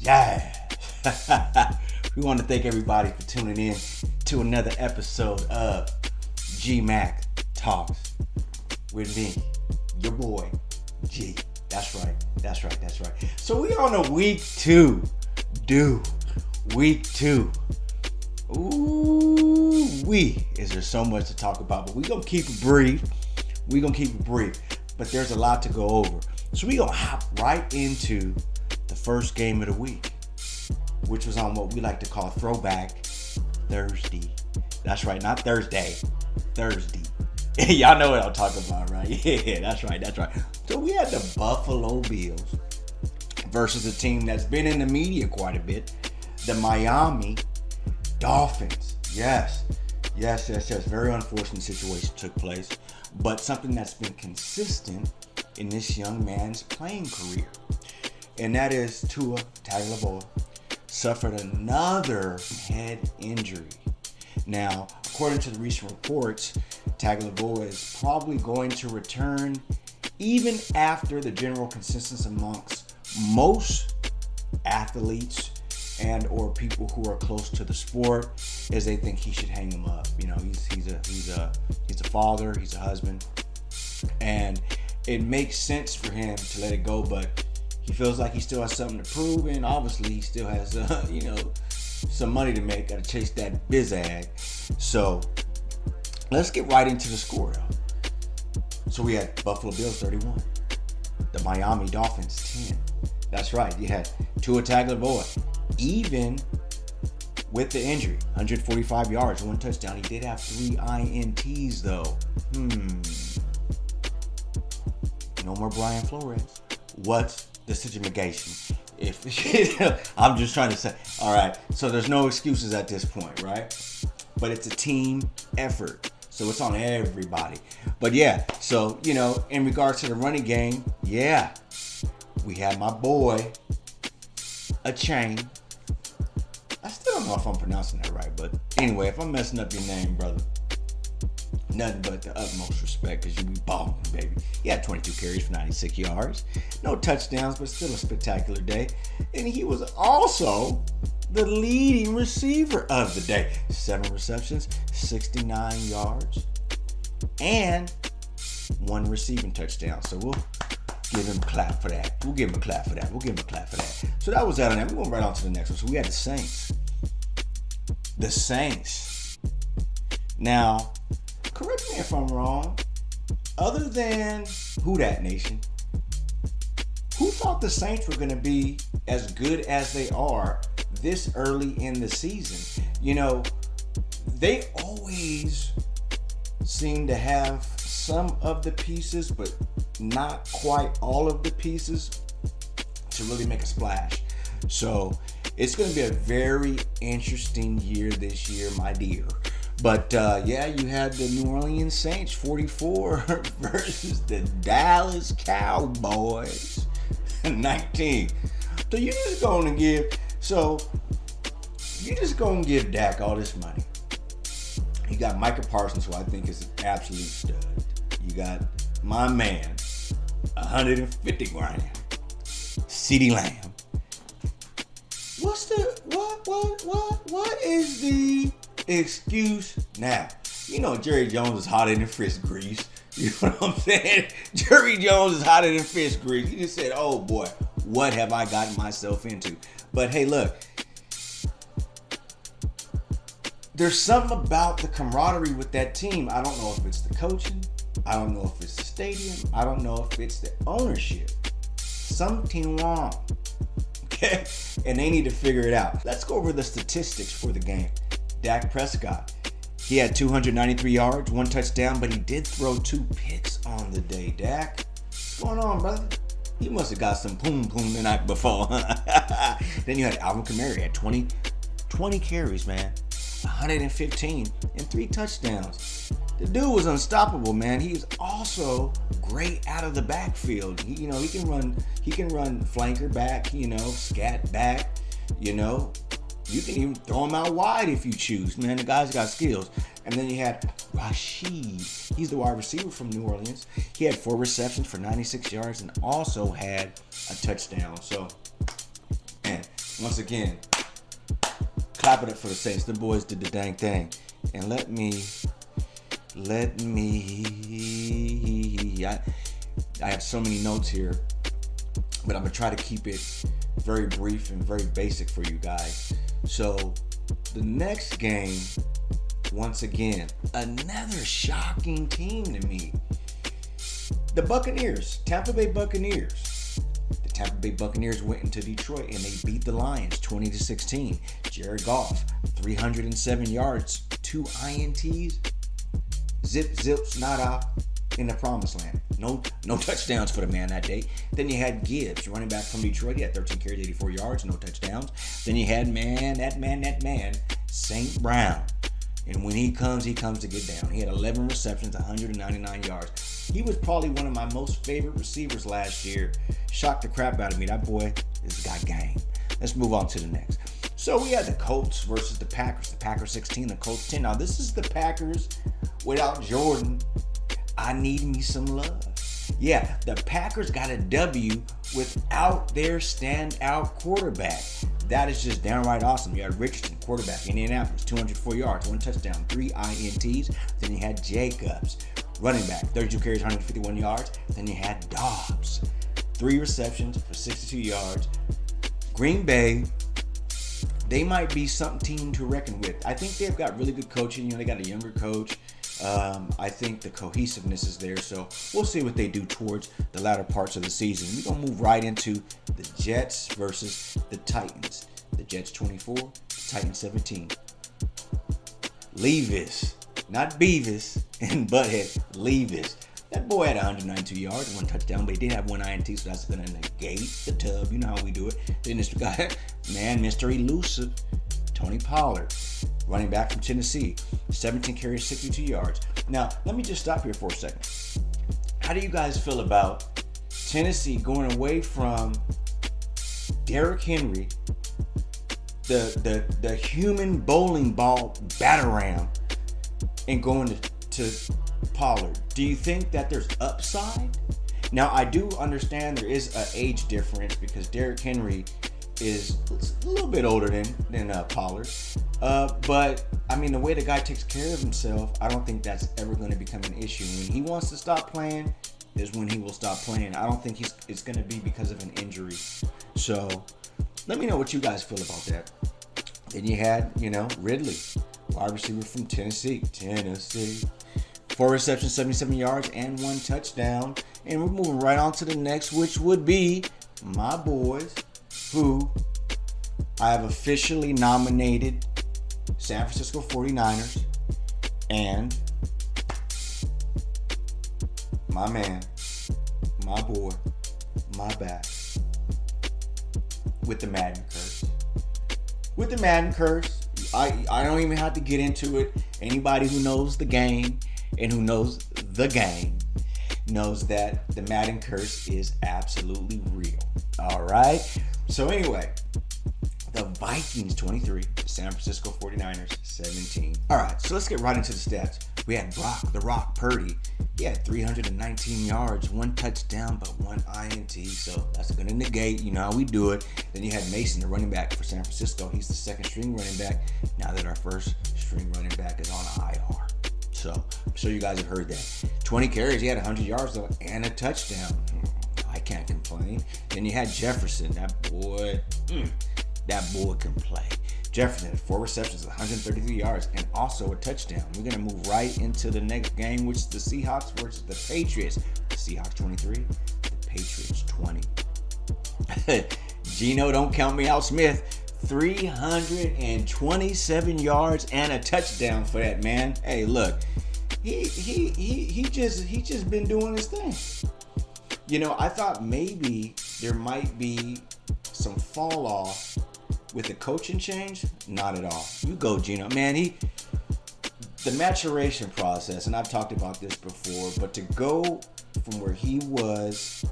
Yeah. We want to thank everybody for tuning in to another episode of Gmak Talks with me, your boy, G. That's right. So we on a week two. Week two. Is there so much to talk about, but we're going to keep it brief. But there's a lot to go over. So we're going to hop right into the first game of the week, which was on what we like to call Throwback Thursday. That's right, not Thursday. Thursday. Y'all know what I'm talking about, right? Yeah, that's right. So we had the Buffalo Bills versus a team that's been in the media quite a bit, the Miami Dolphins. Yes. Very unfortunate situation took place, but something that's been consistent in this young man's playing career. And that is Tua Tagovailoa suffered another head injury. Now, according to the recent reports, Tagovailoa is probably going to return even after the general consensus amongst most athletes and or people who are close to the sport is they think he should hang him up. You know, he's a father, he's a husband, and it makes sense for him to let it go, but he feels like he still has something to prove, and obviously he still has some money to make. Got to chase that biz ag. So let's get right into the score though. So we had Buffalo Bills 31, the Miami Dolphins 10. That's right. You had Tua Tagovailoa, even with the injury, 145 yards, 1 touchdown. He did have 3 INTs though. No more Brian Flores. What's the situation? If I'm just trying to say, all right. So there's no excuses at this point, right? But it's a team effort. So it's on everybody. But yeah, so, in regards to the running game, yeah, we had my boy, a chain. I still don't know if I'm pronouncing that right, but anyway, if I'm messing up your name, brother, nothing but the utmost respect, because you be balling, baby. He had 22 carries for 96 yards. No touchdowns, but still a spectacular day. And he was also the leading receiver of the day. 7 receptions, 69 yards, and 1 receiving touchdown. So we'll give him a clap for that. So that was that on that. We're going right on to the next one. So we had the Saints. Now, correct me if I'm wrong. Other than Who Dat Nation, who thought the Saints were going to be as good as they are this early in the season? They always seem to have some of the pieces, but not quite all of the pieces to really make a splash. So it's going to be a very interesting year this year, my dear. But you had the New Orleans Saints 44 versus the Dallas Cowboys 19. So you're just going to give Dak all this money. You got Micah Parsons, who I think is an absolute stud. You got my man, 150 grand, CeeDee Lamb. What is the excuse now? Jerry Jones is hotter than fish grease. You know what I'm saying? Jerry Jones is hotter than fish grease. He just said, oh boy, what have I gotten myself into? But hey, look, there's something about the camaraderie with that team. I don't know if it's the coaching. I don't know if it's the stadium. I don't know if it's the ownership. Something wrong. Okay? And they need to figure it out. Let's go over the statistics for the game. Dak Prescott. He had 293 yards, 1 touchdown, but he did throw 2 picks on the day. Dak, what's going on, brother? He must have got some poom the night before. Then you had Alvin Kamara. He had 20 carries, man. 115 and 3 touchdowns. The dude was unstoppable, man. He's also great out of the backfield. He can run flanker back, scat back, You can even throw him out wide if you choose, man. The guy's got skills. And then you had Rashid. He's the wide receiver from New Orleans. He had 4 receptions for 96 yards and also had a touchdown. So, man, once again, clap it up for the Saints. The boys did the dang thing. And let me, I have so many notes here, but I'm going to try to keep it very brief and very basic for you guys. So the next game, once again, another shocking team to me. The Buccaneers, Tampa Bay Buccaneers. The Tampa Bay Buccaneers went into Detroit and they beat the Lions 20-16. Jared Goff, 307 yards, 2 INTs. Zips, nada, in the promised land. No touchdowns for the man that day. Then you had Gibbs, running back from Detroit. He had 13 carries, 84 yards, no touchdowns. Then you had that man, St. Brown. And when he comes to get down. He had 11 receptions, 199 yards. He was probably one of my most favorite receivers last year. Shocked the crap out of me. That boy has got game. Let's move on to the next. So we had the Colts versus the Packers. The Packers 16, the Colts 10. Now this is the Packers without Jordan. I need me some love. Yeah, the Packers got a W without their standout quarterback. That is just downright awesome. You had Richardson, quarterback, Indianapolis, 204 yards, 1 touchdown, 3 INTs. Then you had Jacobs, running back, 32 carries, 151 yards. Then you had Dobbs, 3 receptions for 62 yards. Green Bay, they might be some team to reckon with. I think they've got really good coaching. They got a younger coach. I think the cohesiveness is there, so we'll see what they do towards the latter parts of the season. We're going to move right into the Jets versus the Titans. The Jets 24, the Titans 17. Levis, not Beavis and Butthead, Levis. That boy had 192 yards, 1 touchdown, but he did have 1 INT, so that's going to negate the tub. You know how we do it. Then this guy, man, Mr. Elusive, Tony Pollard, running back from Tennessee, 17 carries, 62 yards. Now, let me just stop here for a second. How do you guys feel about Tennessee going away from Derrick Henry, the human bowling ball batarang, and going to Pollard? Do you think that there's upside? Now, I do understand there is an age difference because Derrick Henry is a little bit older than Pollard. But, I mean, the way the guy takes care of himself, I don't think that's ever going to become an issue. When he wants to stop playing is when he will stop playing. I don't think it's going to be because of an injury. So, let me know what you guys feel about that. Then you had, Ridley, wide receiver from Tennessee. 4 receptions, 77 yards, and 1 touchdown. And we're moving right on to the next, which would be my boys, who I have officially nominated San Francisco 49ers and my man, my boy, my back with the Madden curse. With the Madden curse, I don't even have to get into it. Anybody who knows the game and who knows the game knows that the Madden curse is absolutely real. All right? So anyway, the Vikings 23, the San Francisco 49ers 17. All right, so let's get right into the stats. We had Brock, the Rock Purdy. He had 319 yards, 1 touchdown, but 1 INT. So that's going to negate, how we do it. Then you had Mason, the running back for San Francisco. He's the second string running back now that our first string running back is on IR. So I'm sure you guys have heard that. 20 carries, he had 100 yards though, and a touchdown. I can't complain. Then you had Jefferson, that boy can play. Jefferson had 4 receptions, 133 yards, and also a touchdown. We're going to move right into the next game, which is the Seahawks versus the Patriots. The Seahawks 23, the Patriots 20. Geno, don't count me out, Smith. 327 yards and a touchdown for that man. Hey, look, he just been doing his thing. I thought maybe there might be some fall off with the coaching change. Not at all. You go, Geno. Man, the maturation process, and I've talked about this before, but to go from where he was,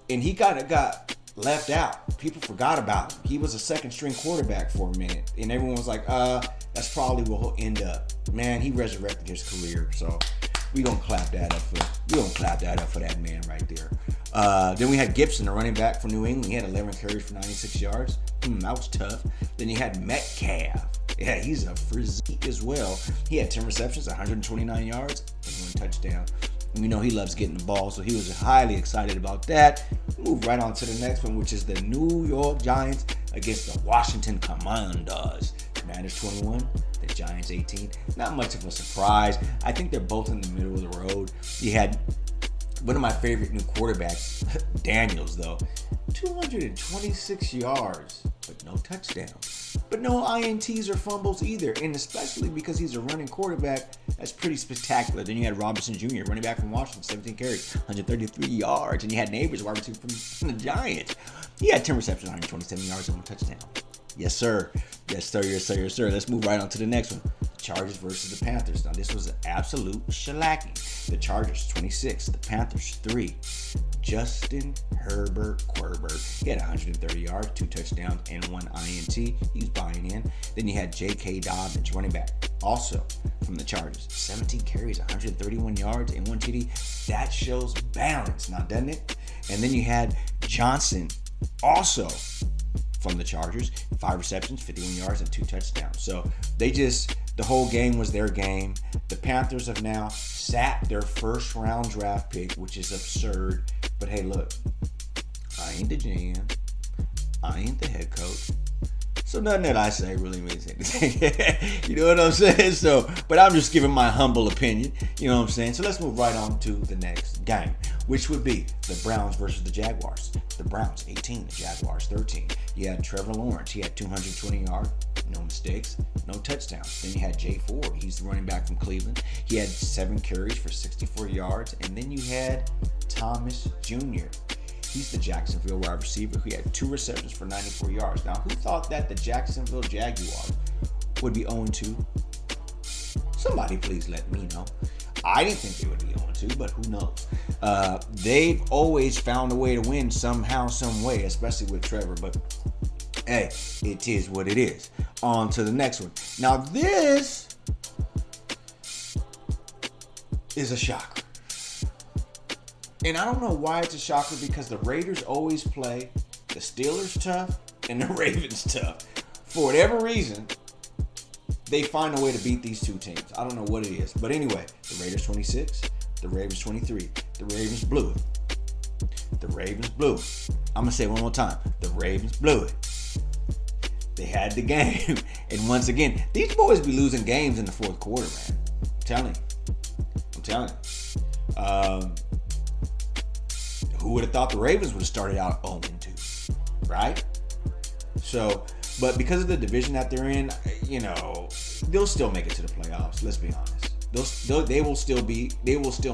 and he got left out. People forgot about him. He was a second string quarterback for a minute, and everyone was like, that's probably where he'll end up. Man, he resurrected his career, so we're gonna clap that up for that man right there. Then we had Gibson, the running back from New England. He had 11 carries for 96 yards. That was tough. Then you had Metcalf. Yeah, he's a physique as well. He had 10 receptions, 129 yards, and 1 touchdown. And we know he loves getting the ball, so he was highly excited about that. Move right on to the next one, which is the New York Giants against the Washington Commanders. Commanders 21, the Giants 18. Not much of a surprise. I think they're both in the middle of the road. You had one of my favorite new quarterbacks, Daniels, though. 226 yards, but no touchdowns. But no INTs or fumbles either, and especially because he's a running quarterback, that's pretty spectacular. Then you had Robinson Jr., running back from Washington, 17 carries, 133 yards, and you had Neighbors, wide receiver from the Giants. He had 10 receptions, 127 yards, and 1 touchdown. Yes, sir. Yes, sir. Yes, sir. Yes, sir. Let's move right on to the next one. Chargers versus the Panthers. Now, this was an absolute shellacking. The Chargers, 26. The Panthers, 3. Justin Herbert Querbert. He had 130 yards, 2 touchdowns, and 1 INT. He's buying in. Then you had J.K. Dobbins, running back, also from the Chargers. 17 carries, 131 yards, and 1 TD. That shows balance, now doesn't it? And then you had Johnson, also from the Chargers, 5 receptions, 51 yards, and 2 touchdowns. So the whole game was their game. The Panthers have now sat their first round draft pick, which is absurd. But hey, look, I ain't the GM. I ain't the head coach. So nothing that I say really means anything. You know what I'm saying? But I'm just giving my humble opinion. You know what I'm saying? So let's move right on to the next game, which would be the Browns versus the Jaguars. The Browns, 18. The Jaguars, 13. You had Trevor Lawrence. He had 220 yards. No mistakes, no touchdowns. Then you had Jay Ford. He's the running back from Cleveland. He had 7 carries for 64 yards. And then you had Thomas Jr. He's the Jacksonville wide receiver who had 2 receptions for 94 yards. Now, who thought that the Jacksonville Jaguars would be 0-2? Somebody please let me know. I didn't think they would be 0-2, but who knows? They've always found a way to win somehow, some way, especially with Trevor. But hey, it is what it is. On to the next one. Now, this is a shocker. And I don't know why it's a shocker, because the Raiders always play the Steelers tough and the Ravens tough. For whatever reason, they find a way to beat these two teams. I don't know what it is. But anyway, the Raiders 26, the Ravens 23. The Ravens blew it. The Ravens blew it. I'm going to say it one more time. The Ravens blew it. They had the game. And once again, these boys be losing games in the fourth quarter, man. I'm telling you. Who would have thought the Ravens would have started out 0-2, right? So, but because of the division that they're in, you know, they'll still make it to the playoffs. Let's be honest. They will still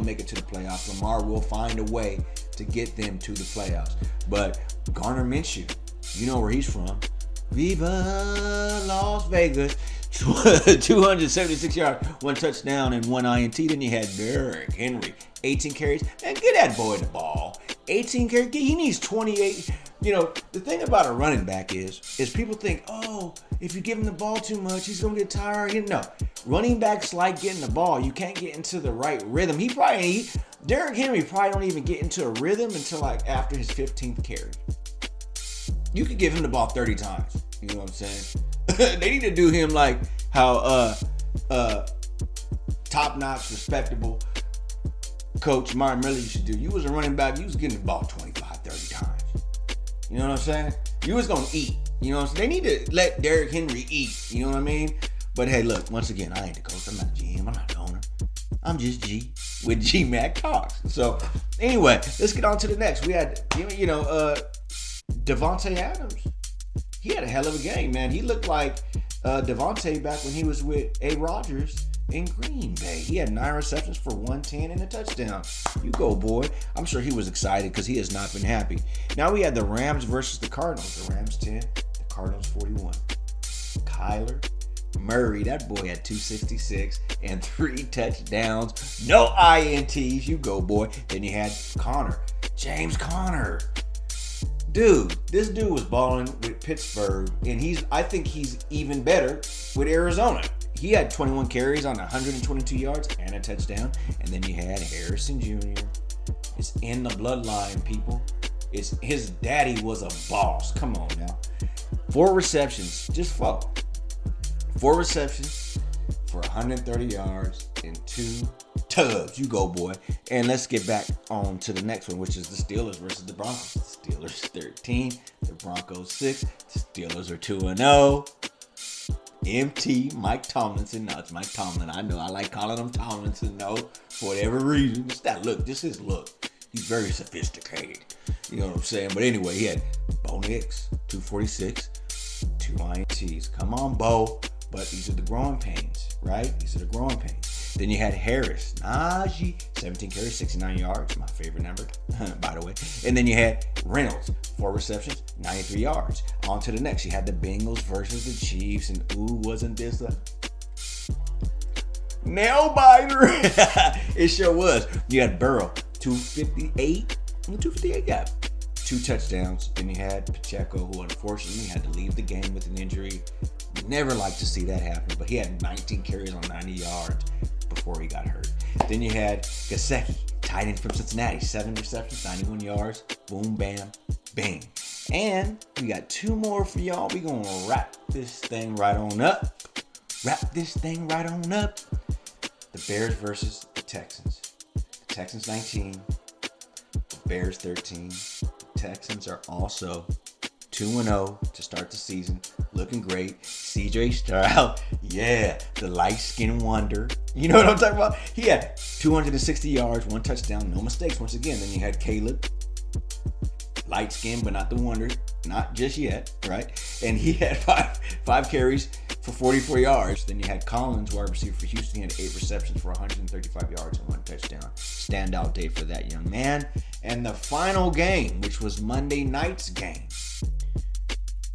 make it to the playoffs. Lamar will find a way to get them to the playoffs. But Garner Minshew, you know where he's from. Viva Las Vegas. 276 yards, 1 touchdown, and 1 INT. Then you had Derrick Henry, 18 carries. And get that boy the ball. 18 carries. He needs 28. You know, the thing about a running back is people think, oh, if you give him the ball too much, he's going to get tired. No, running backs like getting the ball. You can't get into the right rhythm. Derrick Henry probably don't even get into a rhythm until like after his 15th carry. You could give him the ball 30 times. You know what I'm saying? They need to do him like how top-notch, respectable coach Martin Miller used to do. You was a running back, you was getting the ball 25, 30 times. You know what I'm saying? You was going to eat. You know what I'm saying? They need to let Derrick Henry eat. You know what I mean? But hey, look, once again, I ain't the coach. I'm not the GM. I'm not the owner. I'm just G with Gmak Talks. So anyway, let's get on to the next. We had, Devontae Adams. He had a hell of a game, man. He looked like Devontae back when he was with A. Rodgers in Green Bay. He had 9 receptions for 110 and a touchdown. You go, boy. I'm sure he was excited because he has not been happy. Now we had the Rams versus the Cardinals. The Rams 10, the Cardinals 41. Kyler Murray, that boy had 266 and 3 touchdowns. No INTs. You go, boy. Then you had James Conner. Dude, this dude was balling with Pittsburgh, and I think he's even better with Arizona. He had 21 carries on 122 yards and a touchdown. And then you had Harrison Jr. It's in the bloodline, people. His daddy was a boss. Come on now. 4 receptions, just 4. 4 receptions for 130 yards and 2 tubs. You go, boy. And let's get back on to the next one, which is the Steelers versus the Broncos. The Steelers 13, the Broncos 6. The Steelers are 2-0. MT, Mike Tomlinson. No, it's Mike Tomlin. I know. I like calling him Tomlinson, though, for whatever reason. It's that look. This is look. He's very sophisticated. You know what I'm saying? But anyway, he had Bo Nix, 246, 2 INTs. Come on, Bo. But these are the growing pains, right? These are the growing pains. Then you had Harris, Najee, 17 carries, 69 yards. My favorite number, by the way. And then you had Reynolds, 4 receptions, 93 yards. On to the next. You had the Bengals versus the Chiefs. And wasn't this a nail biter? It sure was. You had Burrow, 258. 258, yeah. 2 touchdowns. Then you had Pacheco, who unfortunately had to leave the game with an injury. Never like to see that happen, but he had 19 carries on 90 yards before he got hurt. Then you had Gesicki, tight end from Cincinnati, 7 receptions, 91 yards. Boom, bam, bang. And we got 2 more for y'all. We're going to wrap this thing right on up. The Bears versus the Texans. The Texans 19, the Bears 13. The Texans are also 2-0 to start the season. Looking great. CJ Stroud, yeah, the light-skinned wonder. You know what I'm talking about? He had 260 yards, 1 touchdown, no mistakes once again. Then you had Caleb, light-skinned, but not the wonder. Not just yet, right? And he had five carries for 44 yards. Then you had Collins, wide receiver for Houston. He had 8 receptions for 135 yards and 1 touchdown. Standout day for that young man. And the final game, which was Monday night's game,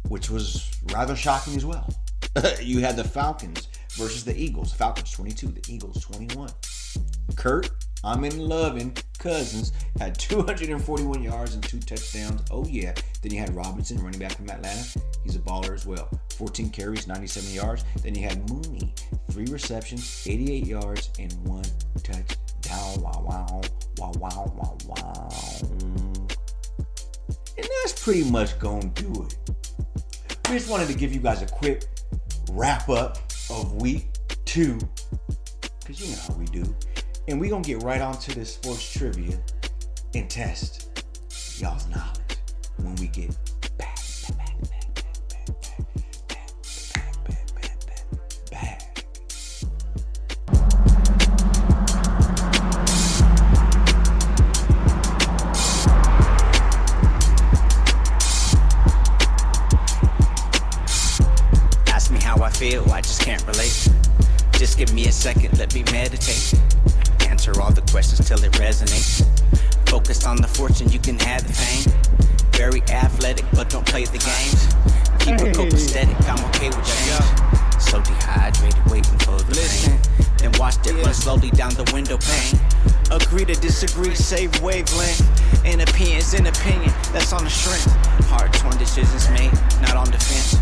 which was rather shocking as well. You had the Falcons versus the Eagles. Falcons 22, the Eagles 21. Kurt, I'm in loving Cousins, had 241 yards and 2 touchdowns. Oh yeah. Then you had Robinson, running back from Atlanta. He's a baller as well. 14 carries, 97 yards. Then you had Mooney, 3 receptions, 88 yards, and 1 touchdown. Wow. And that's pretty much gonna do it. We just wanted to give you guys a quick wrap up of week 2, because you know how we do. And we're going to get right on to this sports trivia and test y'all's knowledge when we get back. Ask me how I feel, I just can't relate. Just give me a second, let me meditate. Answer all the questions till it resonates. Focused on the fortune, you can have the fame. Very athletic, but don't play the games. Keep it copacetic, I'm okay with change. So dehydrated, waiting for the rain. Then watched it run slowly down the window pane. Agree to disagree, save wavelength. An opinion's an opinion, that's on the strength. Hard torn decisions made, not on defense.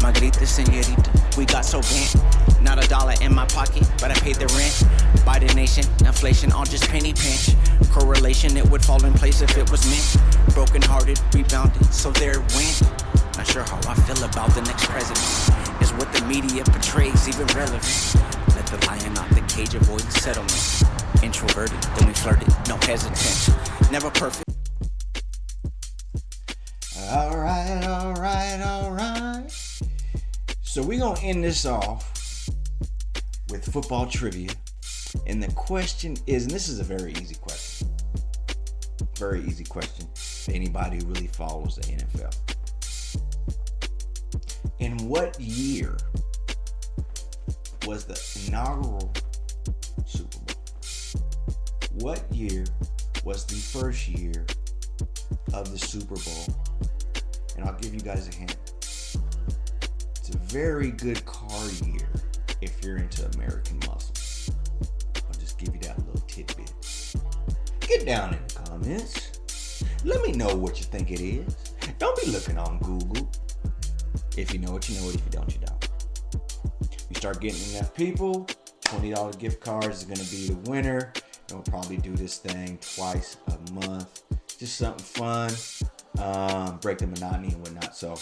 Margarita, señorita, we got so bent. Not $1 in my pocket, but I paid the rent. By the nation, inflation on just penny pinch. Correlation, it would fall in place if it was meant. Broken hearted, rebounded, so there it went. Not sure how I feel about the next president. Is what the media portrays even relevant? Let the lion out the cage, avoid settlement. Introverted, then we flirted, no hesitation. Never perfect. All right. So we're going to end this off with football trivia. And the question is, and this is a very easy question. Very easy question for anybody who really follows the NFL. In what year was the inaugural Super Bowl? What year was the first year of the Super Bowl? And I'll give you guys a hint. It's a very good car year if you're into American muscle. I'll just give you that little tidbit. Get down in the comments. Let me know what you think it is. Don't be looking on Google. If you know it, you know it. If you don't, you don't. We start getting enough people, $20 gift cards is going to be the winner. And we'll probably do this thing twice a month. Just something fun. Break the monotony and whatnot. So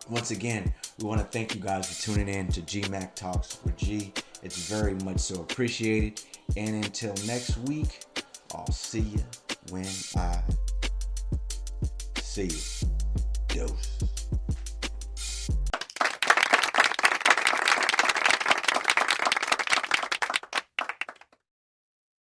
Once again, we want to thank you guys for tuning in to Gmak Talks with G. It's very much so appreciated. And until next week, I'll see you when I see you. Deuce.